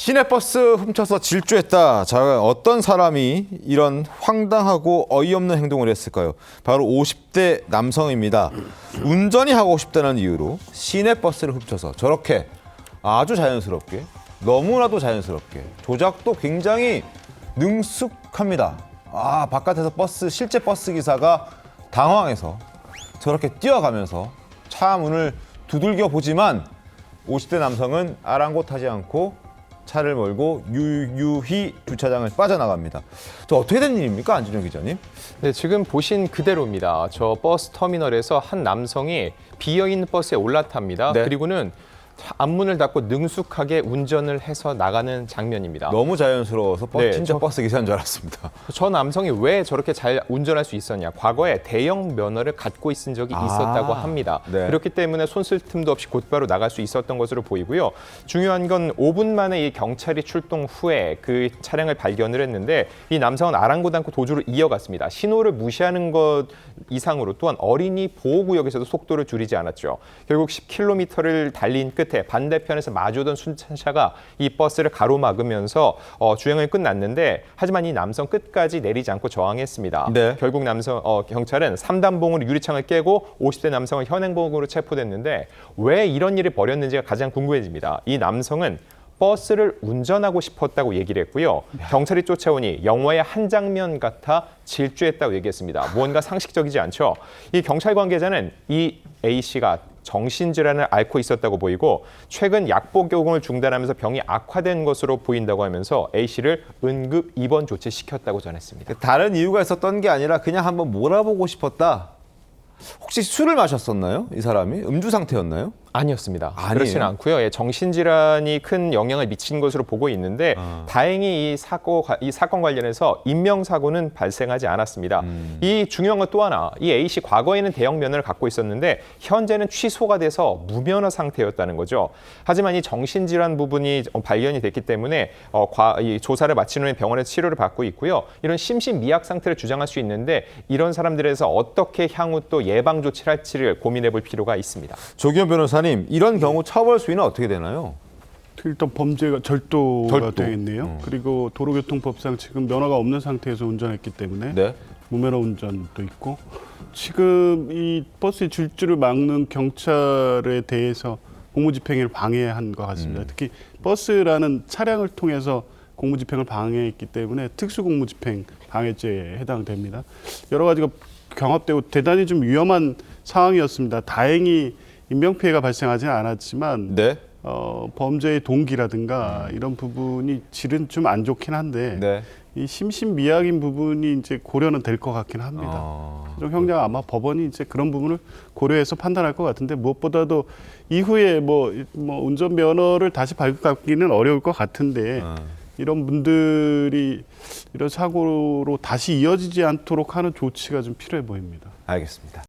시내버스 훔쳐서 질주했다. 자, 어떤 사람이 이런 황당하고 어이없는 행동을 했을까요? 바로 50대 남성입니다. 운전이 하고 싶다는 이유로 시내버스를 훔쳐서 저렇게 아주 자연스럽게, 너무나도 자연스럽게, 조작도 굉장히 능숙합니다. 바깥에서 실제 버스 기사가 당황해서 저렇게 뛰어가면서 차 문을 두들겨 보지만 50대 남성은 아랑곳하지 않고 차를 몰고 유유히 주차장을 빠져나갑니다. 저 어떻게 된 일입니까, 안준영 기자님? 네, 지금 보신 그대로입니다. 저 버스 터미널에서 한 남성이 비어있는 버스에 올라탑니다. 네. 그리고는 앞문을 닫고 능숙하게 운전을 해서 나가는 장면입니다. 너무 자연스러워서 네, 진짜 버스 기사인 줄 알았습니다. 저 남성이 왜 저렇게 잘 운전할 수 있었냐? 과거에 대형 면허를 갖고 있은 적이 있었다고 합니다. 네. 그렇기 때문에 손 쓸 틈도 없이 곧바로 나갈 수 있었던 것으로 보이고요. 중요한 건 5분 만에 이 경찰이 출동 후에 그 차량을 발견을 했는데 이 남성은 아랑곳 않고 도주를 이어갔습니다. 신호를 무시하는 것 이상으로 또한 어린이 보호구역에서도 속도를 줄이지 않았죠. 결국 10km를 달린 끝에 반대편에서 마주오던 순찰차가 이 버스를 가로막으면서 주행을 끝났는데 하지만 이 남성 끝까지 내리지 않고 저항했습니다. 네. 결국 경찰은 3단봉으로 유리창을 깨고 50대 남성을 현행범으로 체포됐는데 왜 이런 일을 벌였는지가 가장 궁금해집니다. 이 남성은 버스를 운전하고 싶었다고 얘기를 했고요. 경찰이 쫓아오니 영화의 한 장면 같아 질주했다고 얘기했습니다. 무언가 상식적이지 않죠. 이 경찰 관계자는 이 A씨가 정신질환을 앓고 있었다고 보이고 최근 약 복용을 중단하면서 병이 악화된 것으로 보인다고 하면서 A씨를 응급 입원 조치시켰다고 전했습니다. 다른 이유가 있었던 게 아니라 그냥 한번 몰아보고 싶었다. 혹시 술을 마셨었나요? 이 사람이? 음주 상태였나요? 아니었습니다. 아니에요? 그렇지는 않고요. 정신질환이 큰 영향을 미친 것으로 보고 있는데 다행히 이 사건 관련해서 인명사고는 발생하지 않았습니다. 이 중요한 건 또 하나, 이 A씨 과거에는 대형 면허를 갖고 있었는데 현재는 취소가 돼서 무면허 상태였다는 거죠. 하지만 이 정신질환 부분이 발견이 됐기 때문에 이 조사를 마친 후에 병원에서 치료를 받고 있고요. 이런 심신미약 상태를 주장할 수 있는데 이런 사람들에서 어떻게 향후 또 예방 조치를 할지를 고민해 볼 필요가 있습니다. 조기현 변호사님, 이런 경우 처벌 수위는 어떻게 되나요? 일단 범죄가 절도가 절도. 되겠네요. 그리고 도로교통법상 지금 면허가 없는 상태에서 운전했기 때문에 네. 무면허 운전도 있고 지금 이 버스의 질주를 막는 경찰에 대해서 공무집행을 방해한 것 같습니다. 특히 버스라는 차량을 통해서 공무집행을 방해했기 때문에 특수공무집행 방해죄에 해당됩니다. 여러 가지가 경합되고 대단히 좀 위험한 상황이었습니다. 다행히 인명피해가 발생하지는 않았지만 네. 범죄의 동기라든가 이런 부분이 질은 좀 안 좋긴 한데 네. 이 심신미약인 부분이 이제 고려는 될 것 같긴 합니다. 최종 형량 아마 법원이 이제 그런 부분을 고려해서 판단할 것 같은데 무엇보다도 이후에 뭐 운전면허를 다시 발급받기는 어려울 것 같은데 이런 분들이 이런 사고로 다시 이어지지 않도록 하는 조치가 좀 필요해 보입니다. 알겠습니다.